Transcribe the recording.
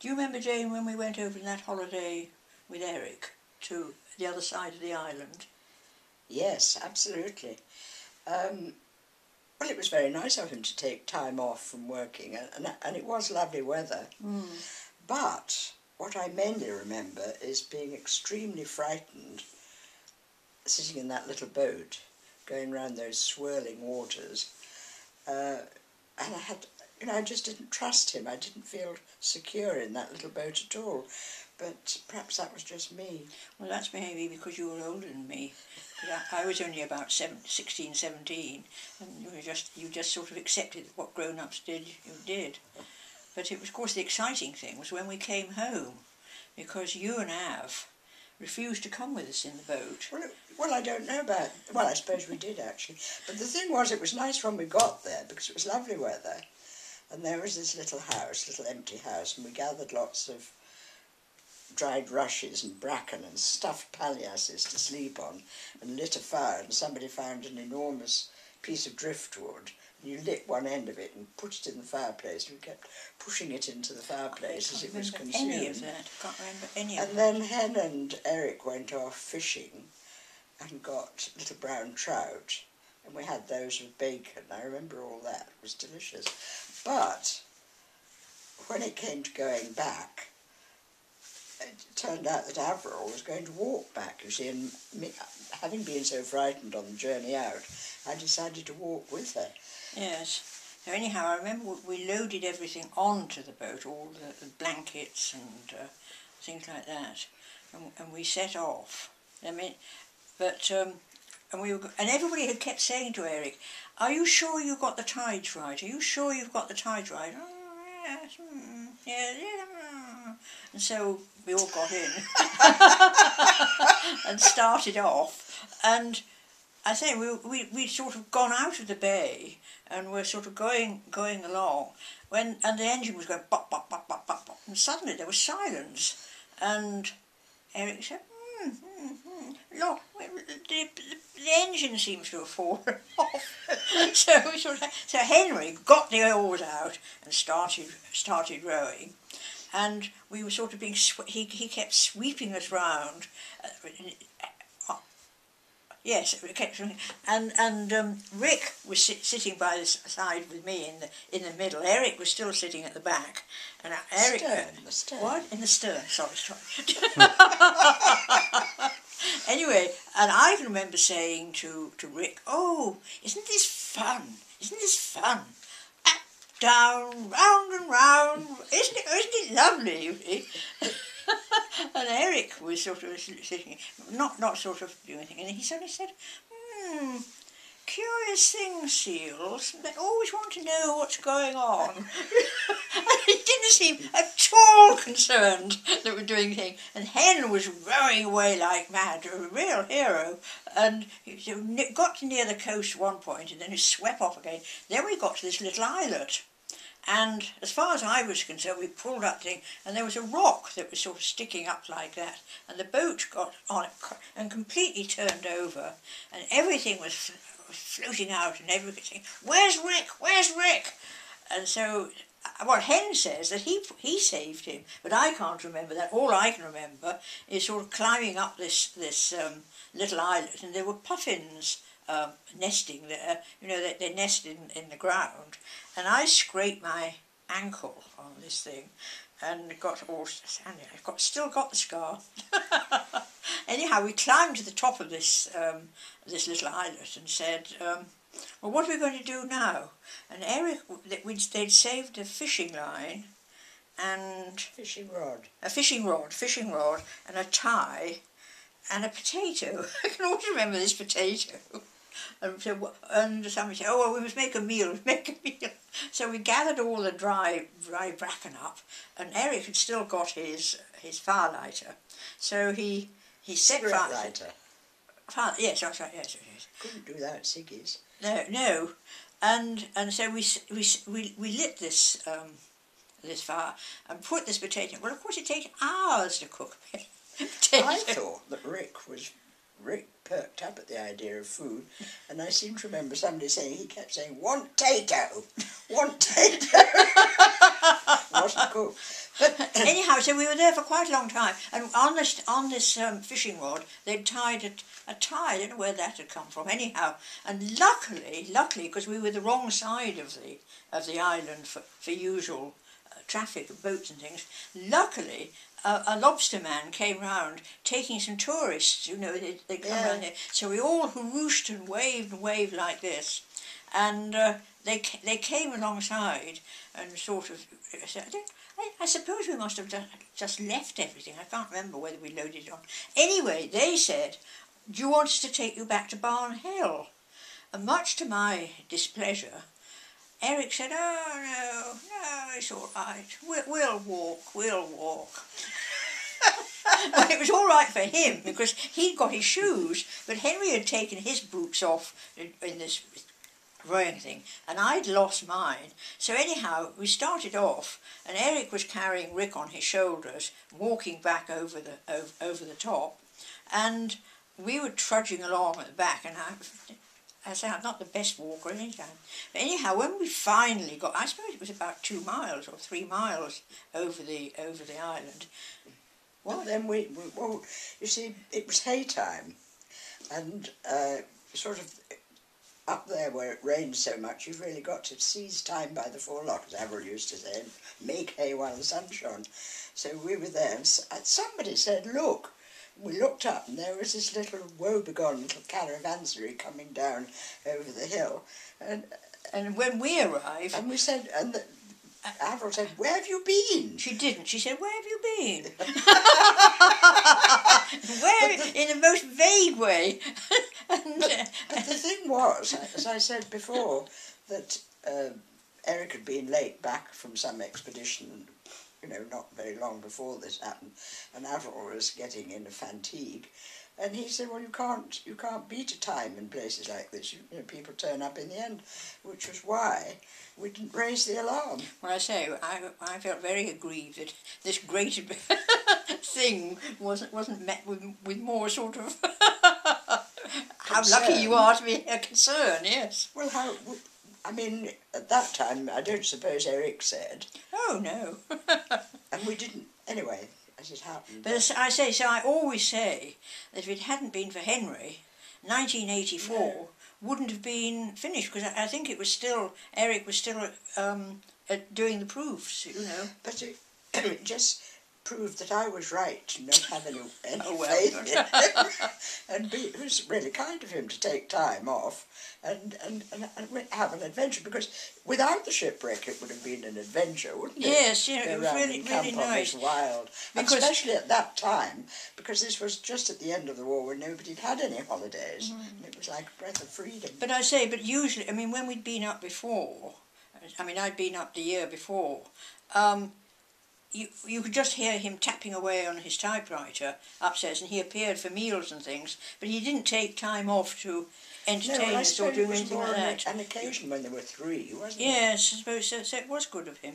Do you remember, Jane, when we went over on that holiday with Eric to the other side of the island? Yes, absolutely. Well, it was very nice of him to take time off from working, and it was lovely weather. Mm. But what I mainly remember is being extremely frightened sitting in that little boat, going round those swirling waters. And I just didn't trust him. I didn't feel secure in that little boat at all. But perhaps that was just me. Well, that's maybe because you were older than me. I was only about 16, 17, and you just sort of accepted what grown-ups did, you did. But it was, of course, the exciting thing was when we came home, because you and Av refused to come with us in the boat. Well, I don't know about... Well, I suppose we did, actually. But the thing was, it was nice when we got there, because it was lovely weather. And there was this little house, little empty house, and we gathered lots of dried rushes and bracken and stuffed palliasses to sleep on, and lit a fire, and somebody found an enormous piece of driftwood, and you lit one end of it and put it in the fireplace, and we kept pushing it into the fireplace as it was consumed. Any of that. I can't remember any of that. And then Hen and Eric went off fishing and got little brown trout, and we had those with bacon. I remember all that. It was delicious. But when it came to going back, it turned out that Avril was going to walk back, you see, and me, having been so frightened on the journey out, I decided to walk with her. Yes. So anyhow, I remember we loaded everything onto the boat, all the blankets and things like that, and we set off. I mean, but and everybody had kept saying to Eric, "Are you sure you got the tides right? Are you sure you've got the tides right?" "Oh, yes, yeah, yeah." And so we all got in and started off, and I say we sort of gone out of the bay and we're sort of going along and the engine was going bop bop bop bop bop bop, and suddenly there was silence, and Eric said, "Look, the engine seems to have fallen off." so Henry got the oars out and started rowing. And we were sort of being... He kept sweeping us round. Yes, it kept... And Rick was sitting by the side with me in the middle. Eric was still sitting at the back. And Eric... The stern. What? In the stern. Sorry. Anyway, and I can remember saying to Rick, "Oh, isn't this fun? Isn't this fun? Down, round and round, isn't it lovely, you see?" And Eric was sort of sitting, not sort of doing anything, and he suddenly said, "Curious thing, seals, they always want to know what's going on." And he didn't seem at all concerned that we're doing things, and Hen was rowing away like mad, a real hero, and he got to near the coast at one point, and then he swept off again. Then we got to this little islet. And as far as I was concerned, we pulled that thing, and there was a rock that was sort of sticking up like that, and the boat got on it and completely turned over, and everything was floating out, and everybody saying, "Where's Rick? Where's Rick?" And so, well, Hen says that he saved him, but I can't remember that. All I can remember is sort of climbing up this little islet, and there were puffins nesting there. You know, they nest in the ground, and I scraped my ankle on this thing and got all sandy. Still got the scar. Anyhow, we climbed to the top of this little islet and said, "Well, what are we going to do now?" And Eric, they'd saved a fishing line and a fishing rod and a tie and a potato. I can always remember this potato. And somebody said, "Oh, well, we must make a meal, So we gathered all the dry bracken up, and Eric had still got his firelighter. So he set fire. Yes, that's right, yes. Couldn't do that at Siggy's. No. And so we lit this fire and put this potato. Well, of course, it takes hours to cook potato. I thought that Rick perked up at the idea of food, and I seem to remember somebody saying, he kept saying, "Want tato, want tato." Wasn't cooked. Anyhow, so we were there for quite a long time, and on this fishing rod, they'd tied a tie. I don't know where that had come from. Anyhow, and luckily, because we were the wrong side of the island for usual traffic of boats and things. Luckily, a lobster man came round taking some tourists. You know, they come round here, so we all hurrooshed and waved like this, and they came alongside and sort of said, I suppose we must have just left everything. I can't remember whether we loaded it on. Anyway, they said, do you want us to take you back to Barn Hill? And much to my displeasure, Eric said, oh, no, it's all right. We'll walk. Well, it was all right for him because he'd got his shoes, but Henry had taken his boots off in this rowing thing, and I'd lost mine. So anyhow, we started off, and Eric was carrying Rick on his shoulders, walking back over the top, and we were trudging along at the back, and I say I'm not the best walker anytime. But anyhow, when we finally got, I suppose it was about 2 miles or 3 miles over the island. Well, then well, you see, it was hay time, and sort of up there where it rains so much, you've really got to seize time by the forelock, as Avril used to say, and make hay while the sun shone. So we were there, and somebody said, look. We looked up, and there was this little woebegone little caravanserai coming down over the hill. And when we arrived... And we said, Avril said, where have you been? She didn't. She said, where have you been? In the most vague way. But the thing was, as I said before, that Eric had been late back from some expedition, you know, not very long before this happened, and Avril was getting in a fatigue. And he said, well, you can't beat a time in places like this. You know, people turn up in the end, which was why we didn't raise the alarm. Well, I say, I felt very aggrieved that this great thing wasn't met with more sort of how lucky you are to be a concern, yes. Well, I mean, at that time, I don't suppose Eric said. Oh, no. And we didn't, anyway, as it happened. But as I say, so I always say that if it hadn't been for Henry, 1984 wouldn't have been finished, because I think it was still, Eric was still doing the proofs, you know. But it just proved that I was right to not have any faith in him. And it was really kind of him to take time off and have an adventure, because without the shipwreck it would have been an adventure, wouldn't it? Yes, yeah, it was really nice. Wild, especially at that time, because this was just at the end of the war when nobody had any holidays, and it was like a breath of freedom. But I say, usually, I mean, when we'd been up before, I mean, I'd been up the year before, you could just hear him tapping away on his typewriter upstairs, and he appeared for meals and things, but he didn't take time off to entertain us or do anything like that. An occasion when there were 3, wasn't it? Yes, I suppose so. So it was good of him.